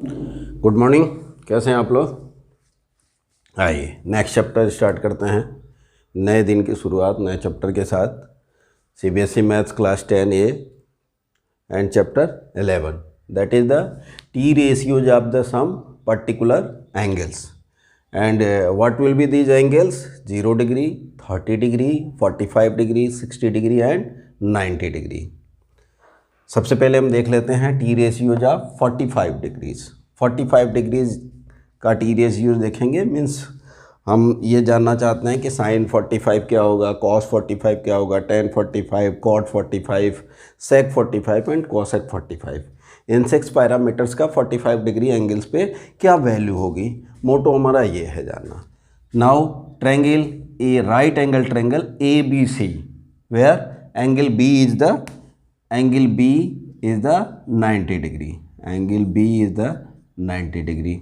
Good morning, कैसे हैं आप लोग। आइए नेक्स्ट चैप्टर स्टार्ट करते हैं। नए दिन की शुरुआत नए चैप्टर के साथ। CBSE maths class 10 a and chapter 11 that is the T ratios of the some particular angles and what will be these angles 0 degree, 30 degree, 45 degree, 60 degree and 90 degree. सबसे पहले हम देख लेते हैं T ratios of 45 degrees. 45 degrees का T ratios देखेंगे, means हम ये जानना चाहते हैं कि साइन 45 क्या होगा, कॉस 45 क्या होगा, tan 45, cot 45, sec 45 and cosec 45। इन 6 पैरामीटर्स का 45 डिग्री एंगल्स पे क्या वैल्यू होगी, मोटो हमारा ये है जानना। Now triangle A, right angle triangle A B C, where angle B is the angle B is the 90 degree, angle B is the 90 degree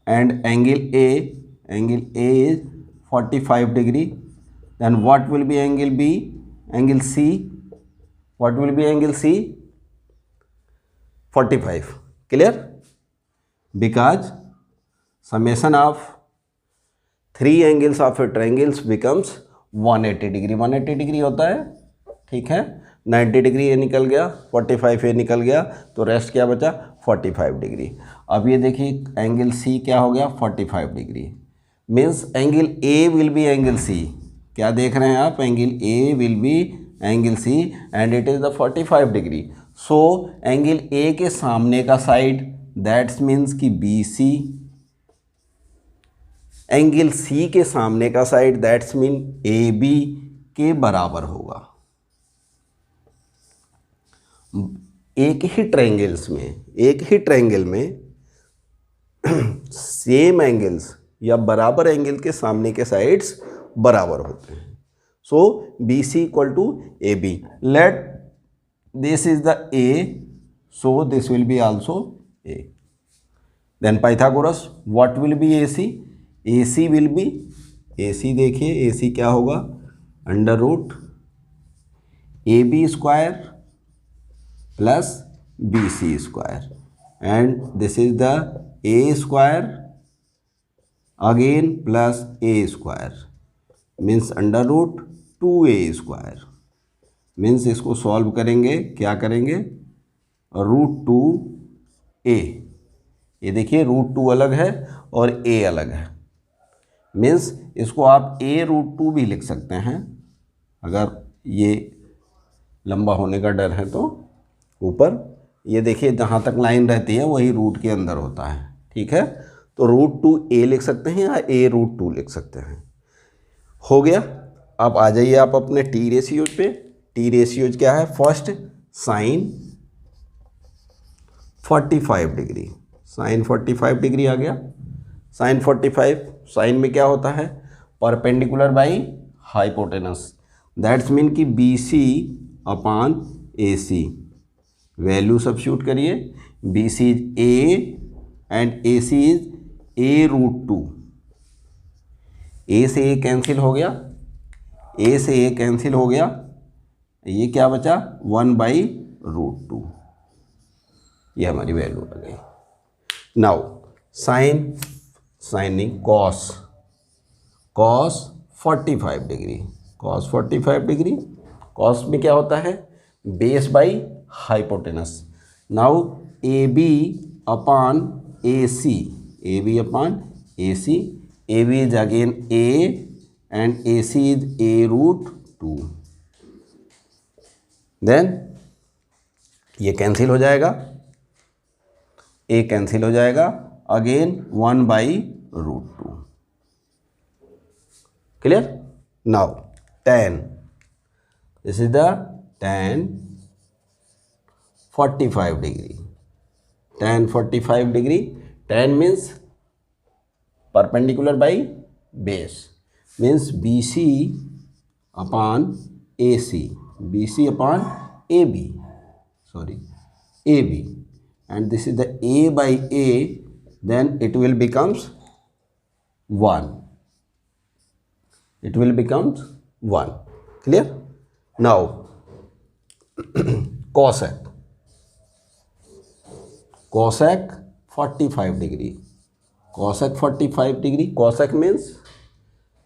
and angle A is 45 degree. Then what will be angle B? Angle C, what will be angle C? 45. Clear? Because summation of 3 angles of a triangle becomes 180 degree. 180 degree होता है, ठीक है। 90 degree ये निकल गया, 45 ये निकल गया, तो रेस्ट क्या बचा 45 डिग्री। अब ये देखिए एंगल सी क्या हो गया 45 degree, means angle A will be angle C. क्या देख रहे हैं आप, angle A will be angle C and it is the 45 degree. So angle A के सामने का साइड दैट्स मीन्स कि बी सी, एंगल सी के सामने का side that's mean A B के बराबर होगा। एक ही ट्रायंगल में सेम एंगल्स या बराबर एंगल के सामने के साइड्स बराबर होते हैं। So B C equal to A B, let this is the A, so this will be also A. Then Pythagoras, what will be A C? A C will be, A C देखिए A C क्या होगा, under root A B square plus B C square and this is the A square again plus A square means under root 2a square. Means इसको solve करेंगे, क्या करेंगे, root 2a, ये देखिए root 2 अलग है और a अलग है, मीन्स इसको आप a रूट 2 भी लिख सकते हैं अगर ये लंबा होने का डर है तो। ऊपर ये देखिए जहाँ तक लाइन रहती है वही रूट के अंदर होता है, ठीक है। तो रूट 2a लिख सकते हैं या a रूट 2 लिख सकते हैं। हो गया। अब आ जाइए आप अपने टी रेशियोज पे। टी रेशियोज क्या है, first sine 45 degree, sine 45 degree आ गया। साइन 45, साइन में क्या होता है, perpendicular by hypotenuse, that's mean कि B C upon A C. Value substitute करिए, B C is A and A C is A root 2। A से ए कैंसिल हो गया, ए से ए कैंसिल हो गया, ये क्या बचा 1 बाई रूट 2, ये हमारी वैल्यू आ गई। Now signing cos 45 degree, cos 45 degree, cos में क्या होता है, base by hypotenuse. Now A B upon A C, A B upon A C, A B is again A and A C is A root 2। Then ये cancel हो जाएगा, A cancel हो जाएगा, again 1 by root 2। Clear. Now tan, this is the tan 45 degree, tan 45 degree, tan means perpendicular by base, means B C upon A C, B C upon A B, sorry A B, and this is the A by A, then it will becomes 1, it will becomes 1. Clear? Now cosec 45 degree, cosec 45 degree, cosec means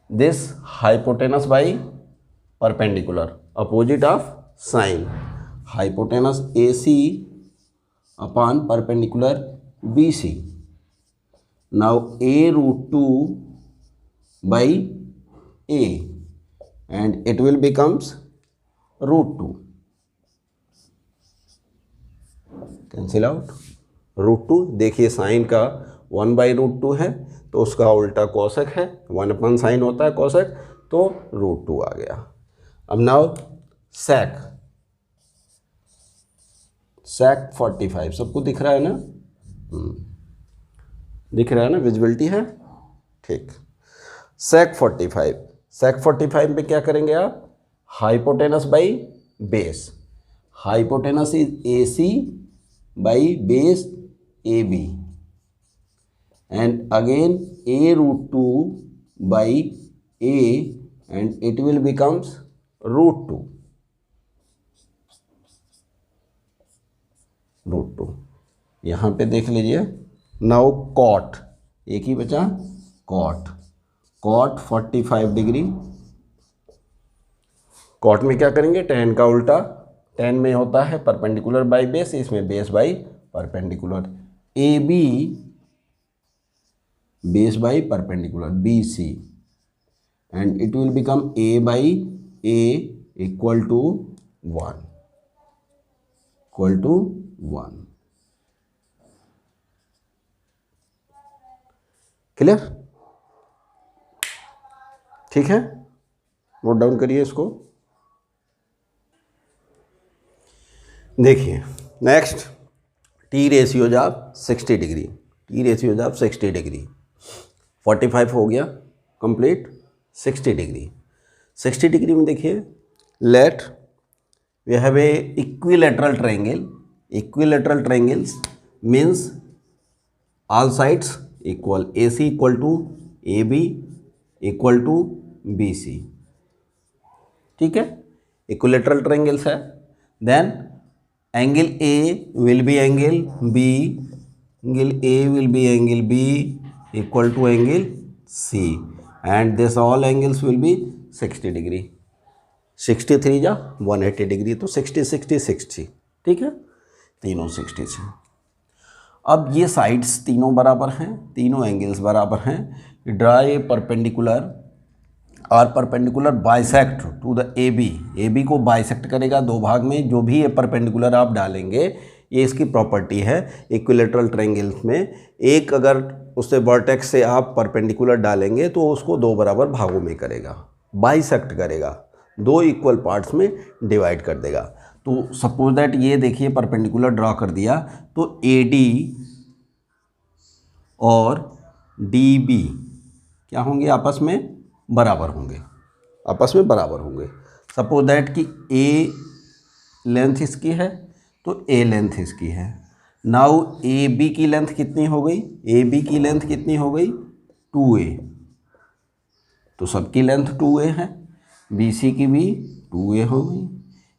this hypotenuse by perpendicular, opposite of sine, hypotenuse AC upon perpendicular BC. Now a root 2 by a and it will becomes root 2. Cancel out. Root 2, देखिए sign का 1 by root 2 है तो उसका उल्टा cosec है, 1 अपन sign होता है cosec, तो रूट 2 आ गया। अब नाउ सेक 45 सबको दिख रहा है ना? दिख रहा है ना, विजिबिलिटी है, ठीक। सेक 45 में क्या करेंगे आप? Hypotenuse by base, hypotenuse is AC by base AB and again a root 2 by a and it will becomes root 2. यहाँ पे देख लीजिए। नाउ कॉट, एक ही बचा कॉट 45 डिग्री। कॉट में क्या करेंगे? tan का उल्टा, tan में होता है परपेंडिकुलर बाई बेस, इसमें base by perpendicular, A B base by perpendicular BC and it will become a by a equal to 1, clear? ठीक है, नोट डाउन करिए इसको। देखिए next, T ratios of 60 degree, T ratios of 60 degree. 45 हो गया complete, 60 degree. 60 degree में देखिए, let we have a equilateral triangle, equilateral triangles means all sides equal, AC equal to AB equal to BC, ठीक है, equilateral triangles है। Then angle A will be angle B, angle A will be angle B equal to angle C and this all angles will be 60 degree. 63 जा 180 degree, तो 60 60 60, ठीक है, तीनों 60 से। अब ये साइड्स तीनों बराबर हैं, तीनों एंगल्स बराबर हैं। ड्रा ए परपेंडिकुलर और perpendicular bisect to the AB को बाइसेक्ट करेगा दो भाग में। जो भी ये परपेंडिकुलर आप डालेंगे, ये इसकी प्रॉपर्टी है इक्विलेटरल ट्रायंगल्स में, एक अगर उससे वर्टेक्स से आप परपेंडिकुलर डालेंगे तो उसको दो बराबर भागों में करेगा, बाइसेक्ट करेगा, दो इक्वल पार्ट्स में डिवाइड कर देगा। तो सपोज दैट ये देखिए परपेंडिकुलर ड्रॉ कर दिया, तो AD और DB क्या होंगे? आपस में बराबर होंगे, आपस में बराबर होंगे। सपोज दैट कि A लेंथ इसकी है तो A लेंथ इसकी है। नाउ AB की लेंथ कितनी हो गई? AB की लेंथ कितनी हो गई? 2A, तो सबकी लेंथ 2A है। BC की भी 2A हो गई,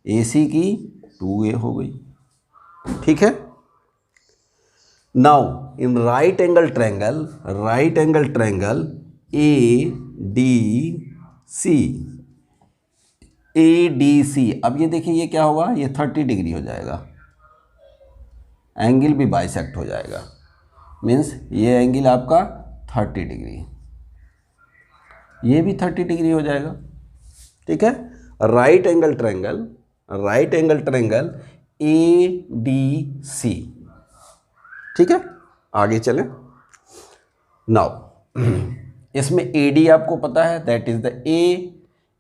AC की 2A हो गई, ठीक है। Now in right angle triangle ADC, अब ये देखिए ये क्या होगा? ये 30 डिग्री हो जाएगा, एंगल भी बाइसेक्ट हो जाएगा, मीन्स ये एंगल आपका 30 डिग्री, ये भी 30 डिग्री हो जाएगा, ठीक है। राइट एंगल ट्रायंगल ADC, ठीक है। आगे चलें। नाउ इसमें AD आपको पता है, that is the A,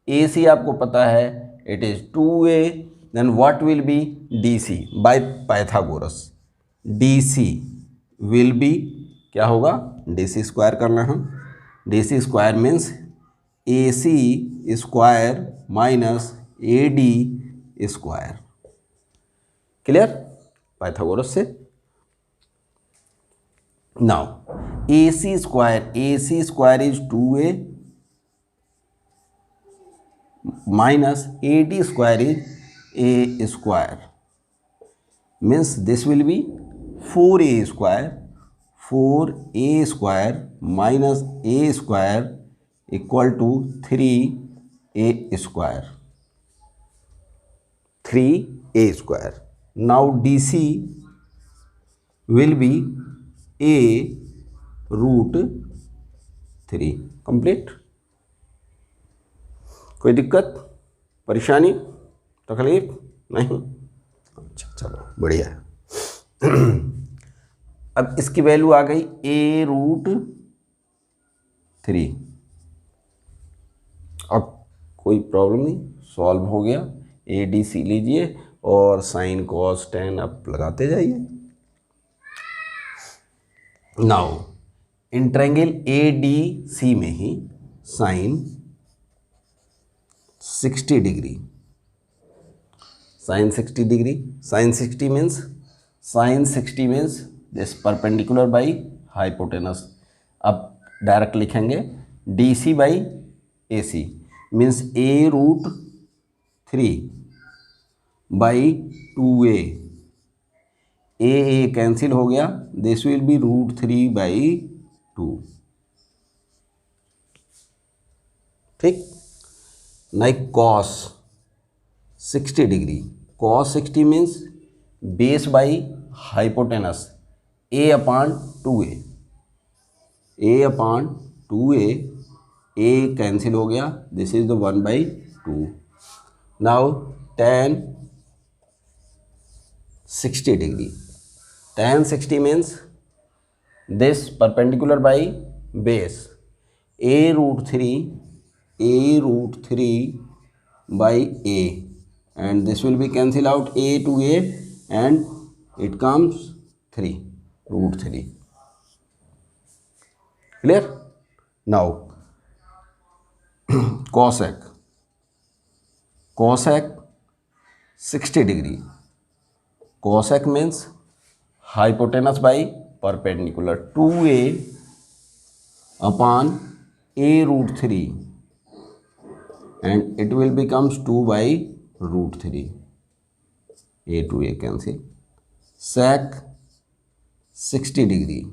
AC आपको पता है, it is 2A, then what will be DC by Pythagoras, DC will be क्या होगा? DC स्क्वायर करना है, DC square means AC square minus AD square, clear? Pythagoras से। Now AC square is 2A minus AD square is A square, means this will be 4A square 4a² minus a² equal to 3a². 3a². Now DC will be a root 3. Complete. कोई दिक्कत, परेशानी, तकलीफ नहीं? अच्छा चलो बढ़िया है. अब इसकी वैल्यू आ गई a रूट 3. अब कोई प्रॉब्लम नहीं, सॉल्व हो गया. ADC लीजिए और साइन कॉस टेन अब लगाते जाइए. नाउ इन ट्रायंगल ADC में ही sine 60 degree. Sine 60 degree. Sine 60 means this perpendicular by hypotenuse. अब डायरेक्ट लिखेंगे DC by AC means a root 3 by 2a. a cancel हो गया. This will be root 3 by 2. ठीक. नाइक cos 60 degree. Cos 60 means base by hypotenuse a upon 2a. a upon 2a. a cancel हो गया. This is the 1 by 2. Now tan 60 degree. tan 60 means this perpendicular by base a root 3 by a, and this will be cancel out a to a and it comes 3 root 3. Clear? Now cosec 60 degree. Cosec means hypotenuse by perpendicular 2a upon a root 3 and it will becomes 2 by root 3. A to a cancel. Sec 60 degree.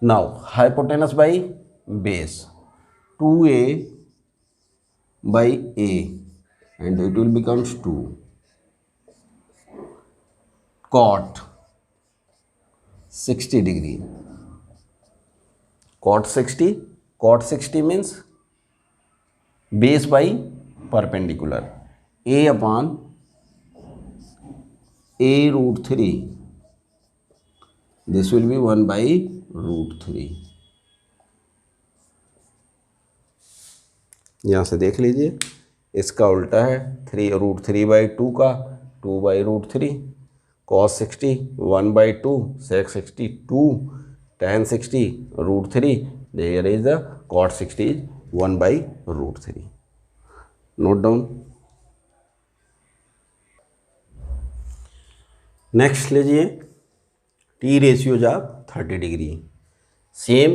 Now hypotenuse by base 2a by a and it will becomes 2. Cot 60 degree. Cot 60 means base by perpendicular a upon a root 3. This will be 1 by root 3. यहाँ से देख लीजिए, इसका उल्टा है 3 root 3 by 2 का 2 by root 3. cos 60 1 by 2, sec 60 2, tan 60 root 3. There is the cot 60 is 1 by root 3. Note down. Next लीजिए T ratios of 30 degree. Same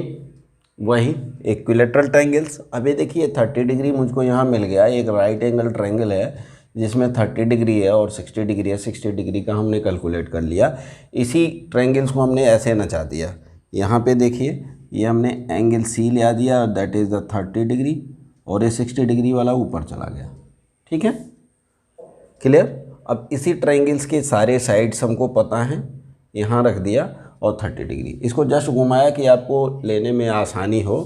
वही इक्विलेटरल ट्रायंगल्स. अभी देखिए 30 डिग्री मुझको यहाँ मिल गया. एक राइट एंगल ट्रायंगल है जिसमें 30 डिग्री है और 60 डिग्री है. 60 डिग्री का हमने कैलकुलेट कर लिया. इसी ट्रायंगल्स को हमने ऐसे नचा दिया. यहाँ पे देखिए ये हमने एंगल C ले दिया, दैट इज़ द 30 डिग्री, और ये 60 डिग्री वाला ऊपर चला गया. ठीक है, क्लियर. अब इसी ट्रायंगल्स के सारे साइड्स हमको पता हैं, यहाँ रख दिया और 30 डिग्री. इसको जस्ट घुमाया कि आपको लेने में आसानी हो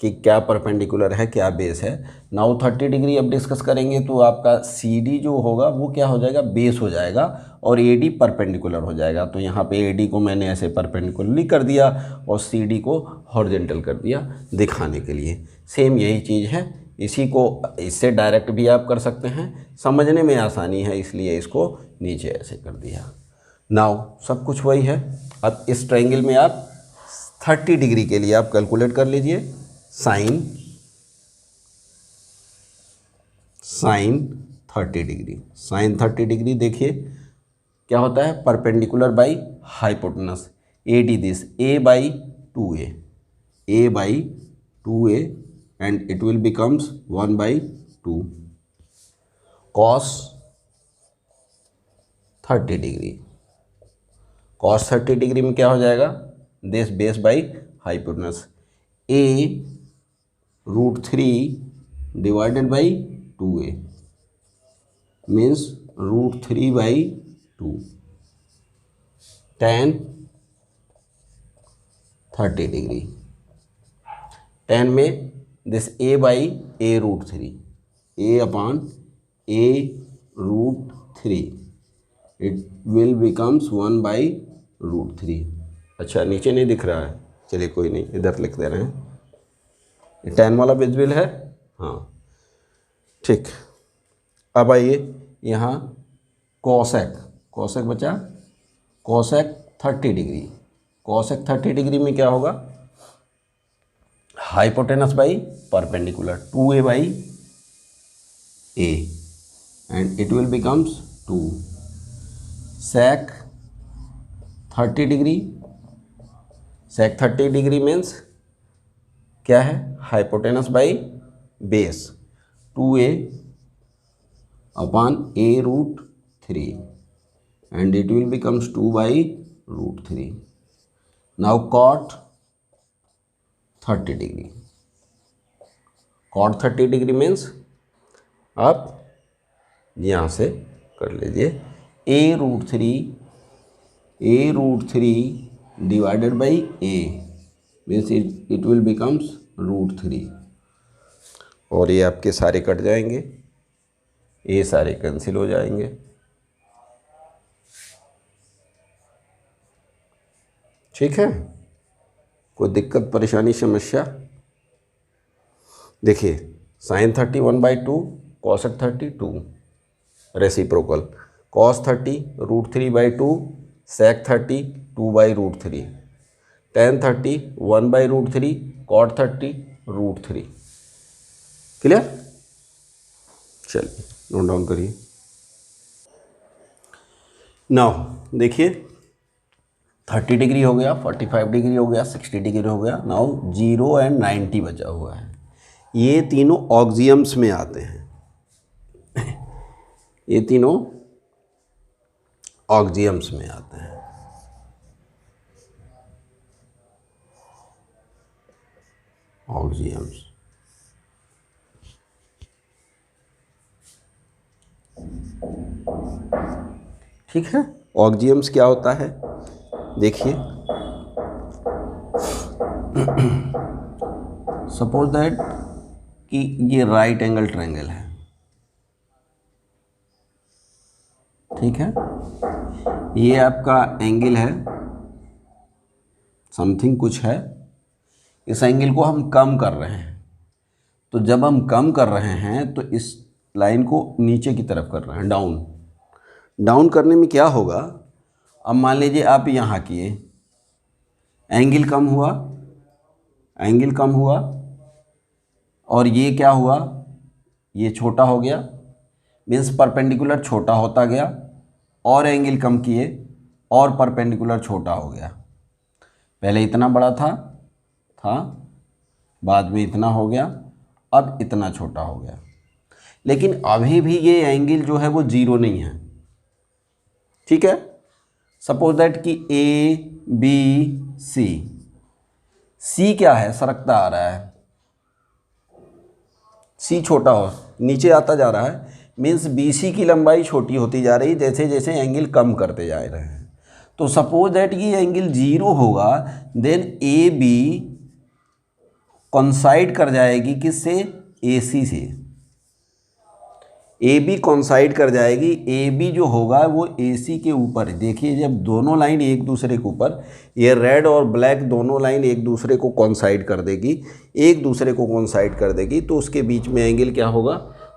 कि क्या परपेंडिकुलर है क्या बेस है. नाउ 30 डिग्री अब डिस्कस करेंगे तो आपका CD जो होगा वो क्या हो जाएगा, बेस हो जाएगा, और AD परपेंडिकुलर हो जाएगा. तो यहाँ पे AD को मैंने ऐसे परपेंडिकुलरली कर दिया और CD को हॉरिजॉन्टल कर दिया दिखाने के लिए. सेम यही चीज़ है. इसी को इससे डायरेक्ट भी आप कर सकते हैं, समझने में आसानी है इसलिए इसको नीचे ऐसे कर दिया. नाउ सब कुछ वही है. अब इस ट्रायंगल में आप 30 डिग्री के लिए आप कैलकुलेट कर लीजिए. Sign 30 degree. साइन 30 डिग्री देखिए क्या होता है, perpendicular by hypotenuse AD this a by 2a and it will becomes 1 by 2. Cos 30 degree. cos 30 degree में क्या हो जाएगा, this base by hypotenuse a √3 divided by 2a means √3/2 tan 30 degree. tan में this a by a√3 a/a√3 it will becomes 1/√3। अच्छा नीचे नहीं दिख रहा है, चलिए कोई नहीं, इधर लिख दे रहे हैं। ये tan वाला विजिबल है, हाँ ठीक। अब आइए यहाँ कोसेक बचा, कोसेक 30 डिग्री। कोसेक 30 डिग्री में क्या होगा, hypotenuse by perpendicular 2a by a and it will becomes 2 sec 30 degree. sec 30 degree means क्या है, hypotenuse by base 2a upon a√3 and it will becomes 2/√3. Now cot 30 degree. cot 30 degree means आप यहाँ से कर लीजिए a√3 divided by a means it will becomes √3 और ये आपके सारे कट जाएंगे, ये सारे कैंसिल हो जाएंगे। ठीक है, कोई दिक्कत परेशानी समस्या? देखिए sin 30 1/2 cosec 30 2 reciprocal cos 30 √3/2 sec 30 2/√3 tan 30 1/√3 cot 30 √3। Clear? चलिए नोट डाउन करिए। नाउ देखिए 30 डिग्री हो गया, 45 डिग्री हो गया, 60 डिग्री हो गया। नाउ 0 एंड 90 बचा हुआ है। ये तीनों ऑक्सियम्स में आते हैं, ये तीनों ऑक्सियम्स में आते हैं। ऑक्सियम्स ठीक है। ऑक्सियम्स क्या होता है, देखिए सपोज दैट कि ये राइट एंगल ट्रायंगल है, ठीक है, ये आपका एंगल है, समथिंग कुछ है, इस एंगल को हम कम कर रहे हैं। तो जब हम कम कर रहे हैं तो इस लाइन को नीचे की तरफ कर रहे हैं, डाउन करने में क्या होगा, अब मान लीजिए आप यहाँ किए, एंगल कम हुआ और ये क्या हुआ, ये छोटा हो गया, मीन्स परपेंडिकुलर छोटा होता गया, और एंगल कम किए और परपेंडिकुलर छोटा हो गया। पहले इतना बड़ा था बाद में इतना हो गया, अब इतना छोटा हो गया। लेकिन अभी भी ये एंगल जो है वो 0 नहीं है, ठीक है। सपोज दैट कि सी क्या है, सरकता आ रहा है, सी छोटा हो नीचे आता जा रहा है, मीन्स BC की लंबाई छोटी होती जा रही जैसे जैसे एंगल कम करते जा रहे हैं। तो सपोज दैट ये एंगल 0 होगा, देन AB कॉन्साइड कर जाएगी किससे, AC से। AB कॉन्साइड कर जाएगी, AB जो होगा वो AC के ऊपर। देखिए जब दोनों लाइन एक दूसरे के ऊपर, ये रेड और ब्लैक दोनों लाइन एक दूसरे को कॉन्साइड कर देगी, तो उसके बीच में एंगल क्या होगा,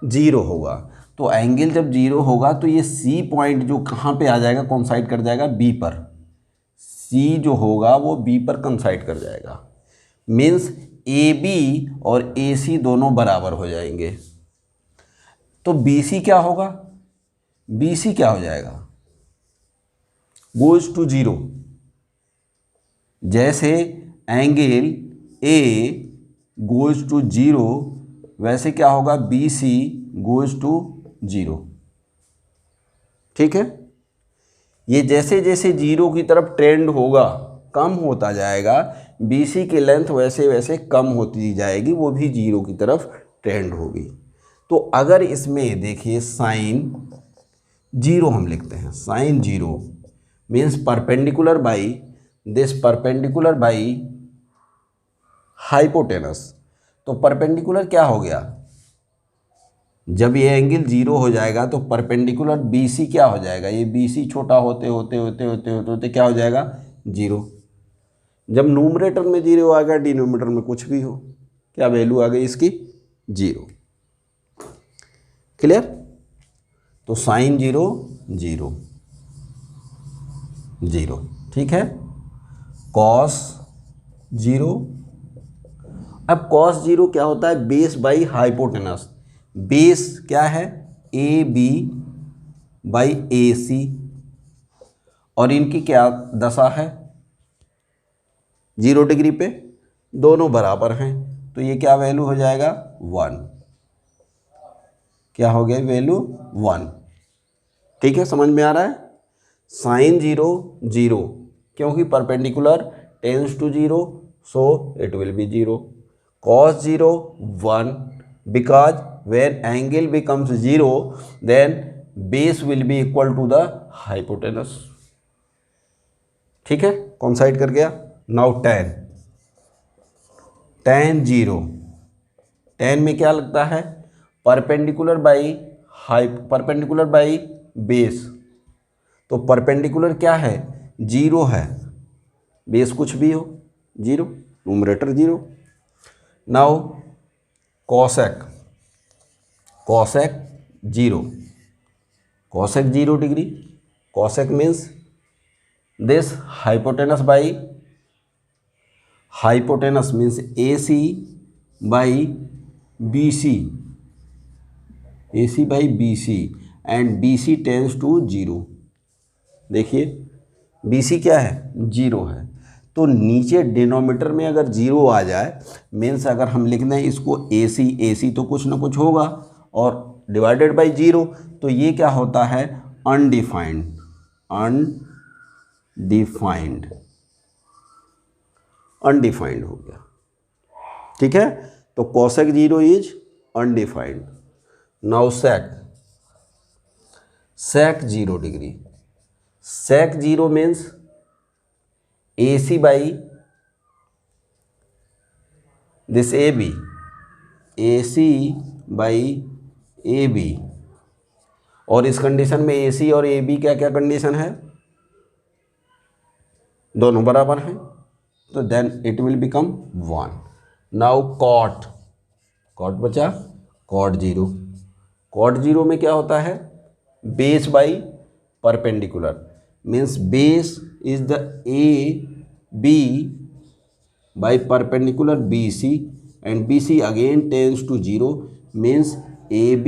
0 होगा। तो एंगल जब 0 होगा तो ये C पॉइंट जो कहाँ पे आ जाएगा, कॉन्साइड कर जाएगा B पर। C जो होगा वो B पर कॉन्साइड कर जाएगा, मीन्स AB और AC दोनों बराबर हो जाएंगे। तो BC क्या होगा, BC क्या हो जाएगा, गोज टू 0। जैसे एंगल A गोज टू 0 वैसे क्या होगा, BC गोज टू 0, ठीक है। ये जैसे जैसे जीरो की तरफ ट्रेंड होगा कम होता जाएगा, BC की लेंथ वैसे वैसे कम होती जाएगी, वो भी जीरो की तरफ ट्रेंड होगी। तो अगर इसमें देखिए साइन जीरो हम लिखते हैं, sine zero means perpendicular by this, perpendicular by hypotenuse. तो परपेंडिकुलर क्या हो गया, जब ये एंगल जीरो हो जाएगा तो परपेंडिकुलर BC क्या हो जाएगा, ये BC छोटा होते होते होते होते होते होते क्या हो जाएगा, जीरो। जब न्यूमरेटर में जीरो आ गया, डिनोमिनेटर में कुछ भी हो, क्या वैल्यू आ गई इसकी, जीरो। क्लियर। तो साइन जीरो जीरो जीरो, ठीक है। कॉस जीरो, अब कॉस जीरो क्या होता है, बेस बाई हाइपोटेनस। बेस क्या है, AB बाई AC, और इनकी क्या दशा है, 0 डिग्री पे, दोनों बराबर हैं, तो ये क्या वैल्यू हो जाएगा, 1। क्या हो गया, वैल्यू 1। ठीक है, समझ में आ रहा है। साइन जीरो जीरो, क्योंकि perpendicular tends to zero, so it will be zero. Cos zero 1, because when angle becomes zero then base will be equal to the hypotenuse. ठीक है, कौन साइड कर गया। Now tan, tan zero, tan में क्या लगता है, perpendicular by perpendicular by base. तो परपेंडिकुलर क्या है, जीरो है, बेस कुछ भी हो, zero, numerator zero. Now cosec, cosec zero, cosec 0 degree, cosec means this hypotenuse by hypotenuse means AC by BC, AC by BC and BC tends to zero. देखिए BC क्या है, zero है, तो नीचे डिनोमिनेटर में अगर जीरो आ जाए means अगर हम लिख दें इसको AC, AC तो कुछ ना कुछ होगा, और डिवाइडेड बाई जीरो, तो ये क्या होता है, अनडिफाइंड, अनडिफाइंड, अनडिफाइंड हो गया। ठीक है, तो cosec zero is undefined. Now sec, sec 0 degree, sec zero means AC by this AB, AC by AB, और इस कंडीशन में AC और AB क्या क्या कंडीशन है, दोनों बराबर हैं, तो then it will become 1। Now cot, cot बचा, कॉट जीरो, कॉट जीरो में क्या होता है, base by perpendicular means base is the AB by perpendicular BC and BC again tends to zero means AB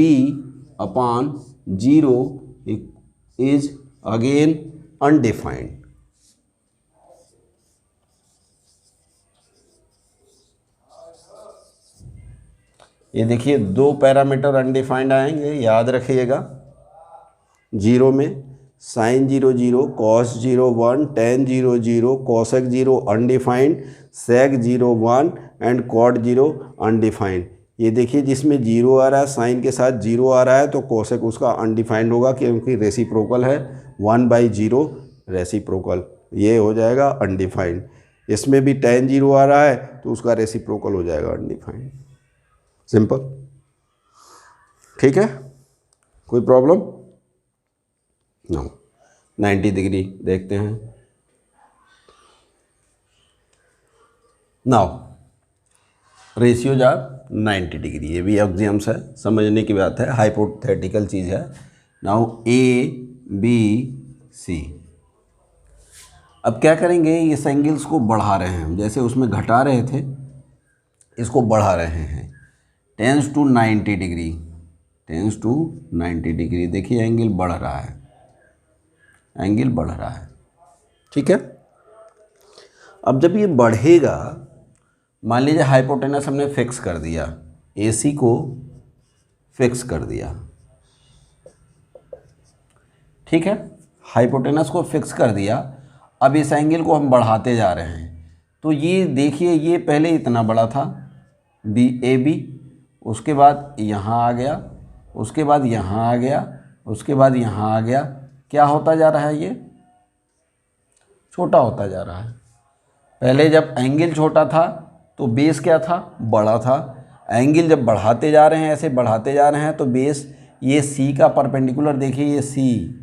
upon zero is again undefined. ये देखिए दो parameter undefined आएंगे, याद रखिएगा। जीरो में sine zero zero, cos zero 1, tan zero zero, cosec zero undefined, sec zero 1 and cot zero undefined. ये देखिए जिसमें जीरो आ रहा है, साइन के साथ जीरो आ रहा है, तो कॉसेक उसका अनडिफाइंड होगा क्योंकि रेसिप्रोकल है, 1/0 रेसिप्रोकल, ये हो जाएगा अनडिफाइंड। इसमें भी टेन जीरो आ रहा है तो उसका रेसिप्रोकल हो जाएगा अनडिफाइंड। सिंपल। ठीक है, कोई प्रॉब्लम। नो 90 डिग्री देखते हैं। नाउ रेशियो जा 90 डिग्री, ये भी एग्जाम्स है, समझने की बात है, हाइपोथेटिकल चीज़ है। नाउ ABC, अब क्या करेंगे, इस एंगल्स को बढ़ा रहे हैं हम, जैसे उसमें घटा रहे थे इसको बढ़ा रहे हैं, tends to 90 degree, tends to 90 degree. देखिए एंगल बढ़ रहा है, एंगल बढ़ रहा है। ठीक है, अब जब ये बढ़ेगा, मान लीजिए हाइपोटेनस हमने फिक्स कर दिया, AC को फिक्स कर दिया, ठीक है, हाइपोटेनस को फिक्स कर दिया। अब इस एंगल को हम बढ़ाते जा रहे हैं। तो ये देखिए, ये पहले इतना बड़ा था बी ए बी, उसके बाद यहाँ आ गया, उसके बाद यहाँ आ गया, उसके बाद यहाँ आ गया। क्या होता जा रहा है? ये छोटा होता जा रहा है। पहले जब एंगल छोटा था तो बेस क्या था? बड़ा था। एंगल जब बढ़ाते जा रहे हैं, ऐसे बढ़ाते जा रहे हैं, तो बेस ये सी का परपेंडिकुलर देखिए, ये सी,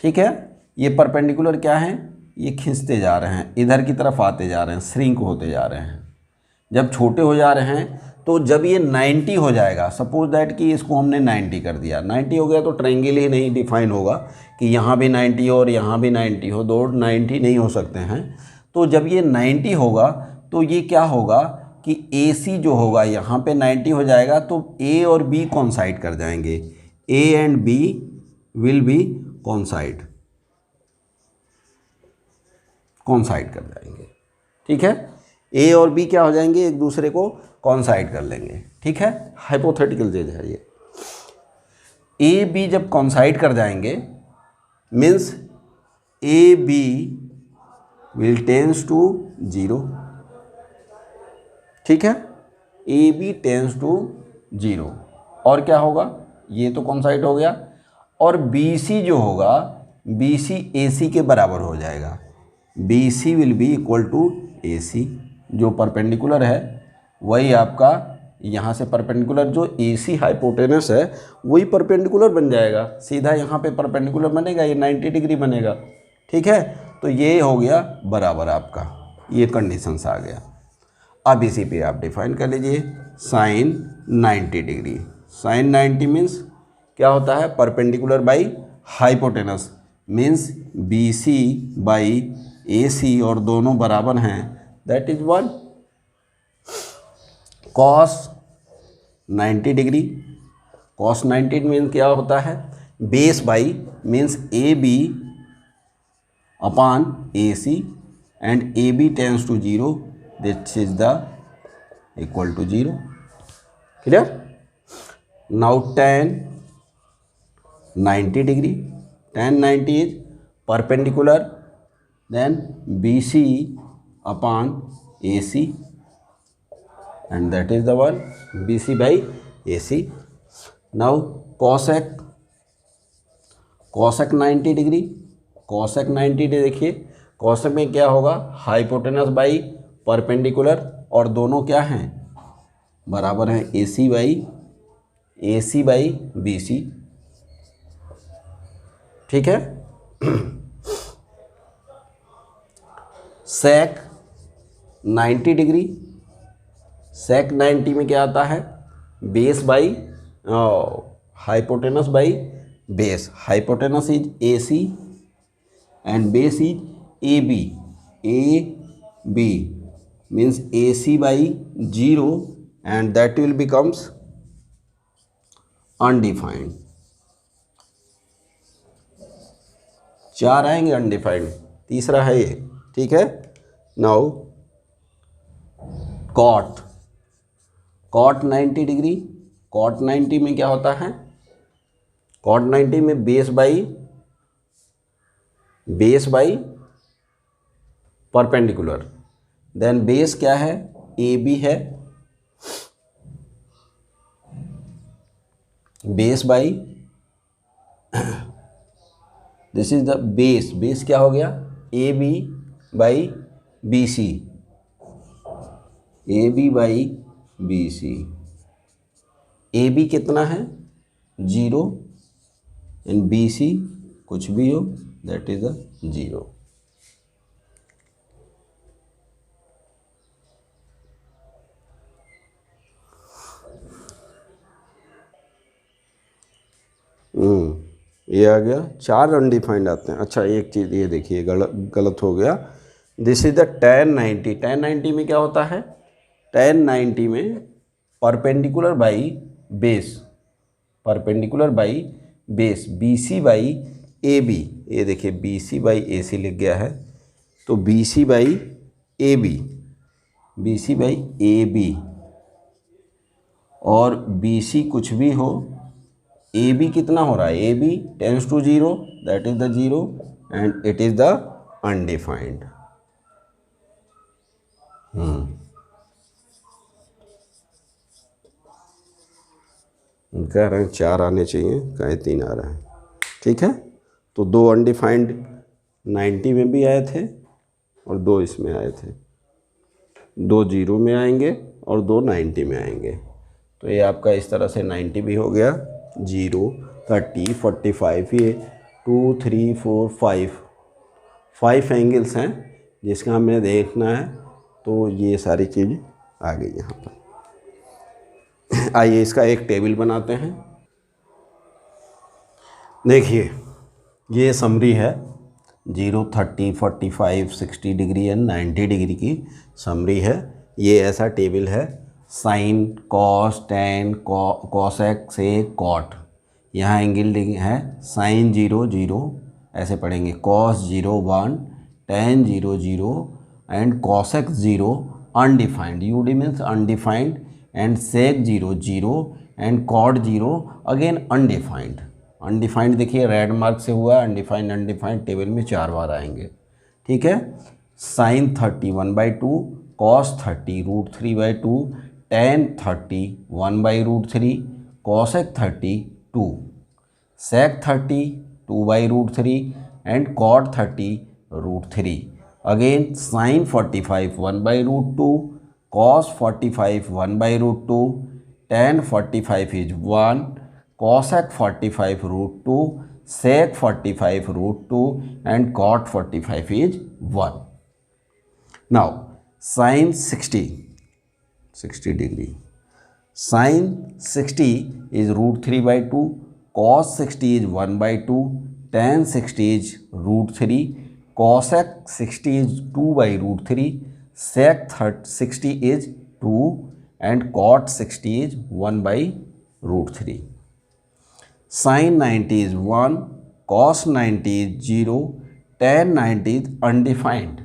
ठीक है, ये परपेंडिकुलर क्या है? ये खींचते जा रहे हैं, इधर की तरफ आते जा रहे हैं, श्रिंक होते जा रहे हैं। जब छोटे हो जा रहे हैं तो जब ये 90 हो जाएगा, सपोज दैट कि इसको हमने 90 कर दिया, 90 हो गया तो ट्रायंगल ही नहीं डिफाइन होगा कि यहाँ भी 90 हो और यहाँ भी 90 हो, दो 90 नहीं हो सकते हैं। तो जब ये 90 होगा तो ये क्या होगा कि AC जो होगा यहाँ पे 90 हो जाएगा, तो A और B कॉन्साइड कर जाएंगे, A and B will be कॉन्साइड कर जाएंगे, ठीक है। A और B क्या हो जाएंगे? एक दूसरे को कॉन्साइड कर लेंगे, ठीक है। हाइपोथेटिकल चीज है ये। A B जब कॉन्साइड कर जाएंगे means A B will tends to 0, ठीक है, ए बी टेंस टू 0। और क्या होगा? ये तो कॉन्साइड हो गया। और बी सी जो होगा, बी सी ए सी के बराबर हो जाएगा, B C will be equal to A C. जो परपेंडिकुलर है वही आपका यहाँ से परपेंडिकुलर, जो ए सी हाइपोटेनस है वही परपेंडिकुलर बन जाएगा, सीधा यहाँ पे परपेंडिकुलर बनेगा, ये 90 डिग्री बनेगा, ठीक है। तो ये हो गया बराबर आपका, ये कंडीशंस आ गया। अब इसी पे आप डिफाइन कर लीजिए साइन 90 डिग्री। साइन 90 मीन्स क्या होता है? Perpendicular by hypotenuse, means B C by A C, और दोनों बराबर हैं, that is 1। Cos 90 degree, cos 90 means क्या होता है? Base by means A B upon A C, and A B tends to 0, this is the equal to 0, clear. Now tan 90 degree, tan 90 is perpendicular, then BC upon AC, and that is the one, BC by AC. now cosec 90 degree, cosec 90 देखिए, cosec में क्या होगा? Hypotenuse by perpendicular, और दोनों क्या हैं? बराबर हैं, AC बाई BC, ठीक है। sec 90 डिग्री, sec 90 में क्या आता है? Base by hypotenuse by base, hypotenuse is AC and base is AB, AB means AC by 0, and that will becomes undefined। 4 आएंगे अनडिफाइंड, तीसरा है ये, ठीक है। नाउ cot 90 डिग्री, cot 90 में क्या होता है? cot 90 में base by perpendicular, then base क्या है? AB है, base by, this is the base क्या हो गया? AB by BC, AB by BC, AB कितना है? 0, एंड BC कुछ भी हो, दैट इज द 0। ये आ गया, 4 अनडिफाइंड आते हैं। अच्छा, एक चीज़ ये देखिए, गलत हो गया, this is the tan 90। tan 90 में क्या होता है? tan 90 में perpendicular by base, BC by AB, ये देखिए BC बाई AC लिख गया है, तो BC बाई AB, और BC कुछ भी हो, ए बी कितना हो रहा है, A B tends to 0, that is the 0 and it is the undefined. कह रहे हैं 4 आने चाहिए, कहीं 3 आ रहा है। ठीक है, तो 2 अनडिफाइंड 90 में भी आए थे और 2 इसमें आए थे, 2 0 में आएंगे और 2 90 में आएंगे। तो ये आपका इस तरह से 90 भी हो गया, 0 30 45, ये 2 3 4 5 एंगल्स हैं जिसका हमें देखना है। तो ये सारी चीज़ आ गई यहाँ पर। आइए इसका एक टेबल बनाते हैं। देखिए ये समरी है 0 30 45 60 डिग्री एंड 90 डिग्री की समरी है। ये ऐसा टेबल है, साइन कॉस टेन कॉसेक से कॉट। यहाँ एंगल है साइन 0 0 ऐसे पढ़ेंगे, cos 0 1, tan 0 0 and cosec 0 undefined, U D means undefined and sec 0 0 and cot 0 again undefined. Undefined देखिए रेड मार्क से हुआ, अनडिफाइंड अनडिफाइंड टेबल में 4 बार आएंगे। ठीक है, sine 30 1/2, cos 30 √3/2, tan 30 1/√3, cosec 30 2, sec 30 2/√3 and cot 30 √3। Again sine 45 1/√2, cos 45 1/√2, tan 45 is 1, cosec 45 √2, sec 45 √2 and cot 45 is 1. Now sin 60 degree, sin 60 is √3/2, cos 60 is 1/2, tan 60 is √3, cosec 60 is 2/√3, sec 60 is 2 and cot 60 is 1/√3. Sin 90 is 1, cos 90 is 0, tan 90 is undefined,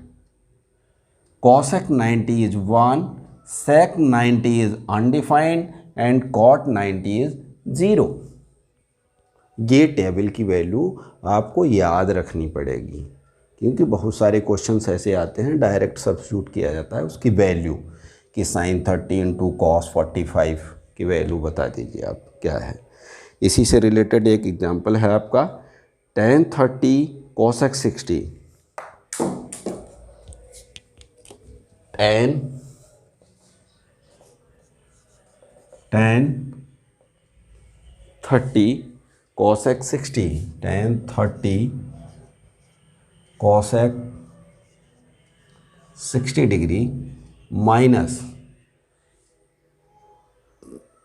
cosec 90 is 1, sec 90 is undefined and cot 90 is 0. ये table की value आपको याद रखनी पड़ेगी क्योंकि बहुत सारे questions ऐसे आते हैं डायरेक्ट सब्स्टिट्यूट किया जाता है उसकी वैल्यू कि साइन 30 इंटू कॉस 45 की वैल्यू बता दीजिए आप क्या है। इसी से रिलेटेड एक एग्जांपल है आपका tan 30 cosec 60, tan 30 cosec 60, tan 30 cosec 60 degree minus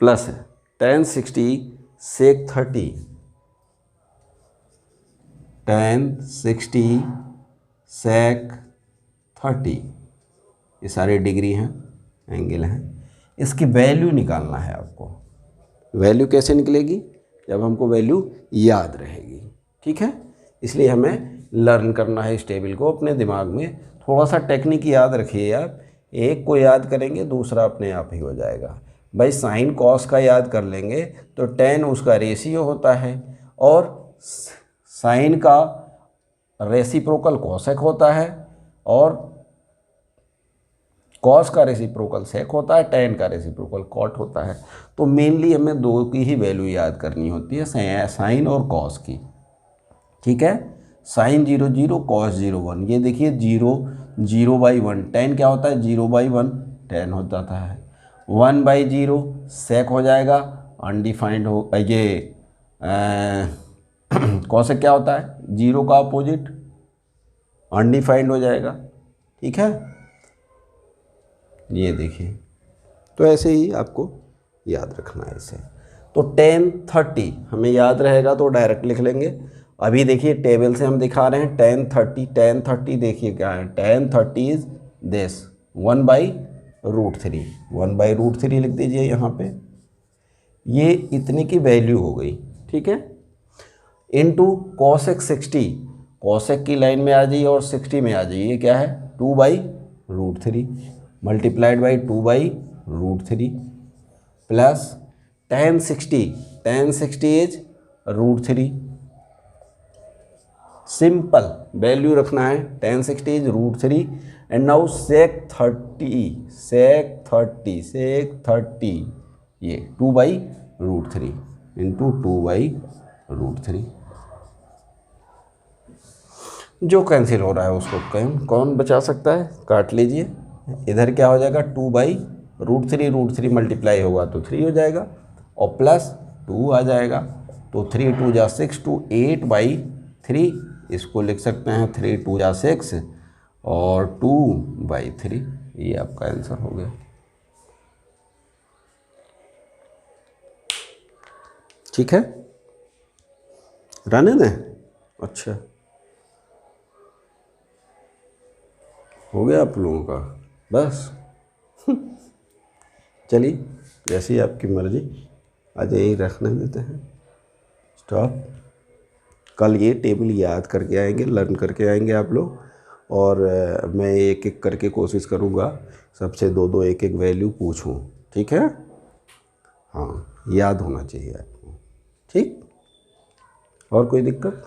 plus है tan 60 sec 30, tan 60 sec 30, ये सारे डिग्री हैं, एंगल हैं। इसकी वैल्यू निकालना है आपको। वैल्यू कैसे निकलेगी? जब हमको वैल्यू याद रहेगी। ठीक है, इसलिए हमें लर्न करना है इस टेबल को अपने दिमाग में। थोड़ा सा टेक्निक याद रखिए आप, एक को याद करेंगे दूसरा अपने आप ही हो जाएगा। भाई साइन कॉस का याद कर लेंगे तो टेन उसका रेशियो होता है और साइन का रेसिप्रोकल कॉसेक होता है और कॉस का रेसिप्रोकल सेक होता है, टेन का रेसिप्रोकल कॉट होता है। तो मेनली हमें 2 की ही वैल्यू याद करनी होती है, साइन और कॉस की। ठीक है, साइन 0 0 कॉस 0 1, ये देखिए 0/1, टेन क्या होता है 0/1 टेन हो जाता है, 1/0 सेक हो जाएगा, अनडिफाइंड हो ये कॉसेक क्या होता है 0 का अपोजिट अनडिफाइंड हो जाएगा। ठीक है, ये देखिए, तो ऐसे ही आपको याद रखना है इसे। तो tan 30 हमें याद रहेगा तो डायरेक्ट लिख लेंगे। अभी देखिए टेबल से हम दिखा रहे हैं tan 30 देखिए क्या है, tan 30 इज दिस 1/√3, 1/√3 लिख दीजिए यहाँ पे। ये इतने की वैल्यू हो गई। ठीक है, इनटू cosec 60, cosec की लाइन में आ जाइए और 60 में आ जाइए, ये क्या है 2/√3 multiplied by 2/√3 plus tan 60 is √3। Simple value रखना है, tan 60 is √3 and now sec 30 ये 2/√3 इंटू 2/√3। जो कैंसिल हो रहा है उसको कौन बचा सकता है, काट लीजिए। इधर क्या हो जाएगा 2/√3 मल्टीप्लाई होगा तो 3 हो जाएगा और प्लस 2 आ जाएगा, तो 3 2 जा 6 to 8/3, इसको लिख सकते हैं 3 2 जा 6 और 2/3। ये आपका आंसर हो गया। ठीक है, रहने दें। अच्छा, हो गया आप लोगों का बस। चलिए जैसी आपकी मर्जी, आज यहीं रखने देते हैं, स्टॉप। कल ये टेबल याद करके आएंगे, लर्न करके आएंगे आप लोग, और मैं एक एक करके कोशिश करूँगा सबसे 2-2 एक वैल्यू पूछूं। ठीक है, हाँ याद होना चाहिए आपको। ठीक, और कोई दिक्कत?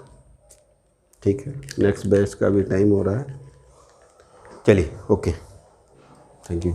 ठीक है, नेक्स्ट बैच का भी टाइम हो रहा है। चलिए, ओके, थैंक यू।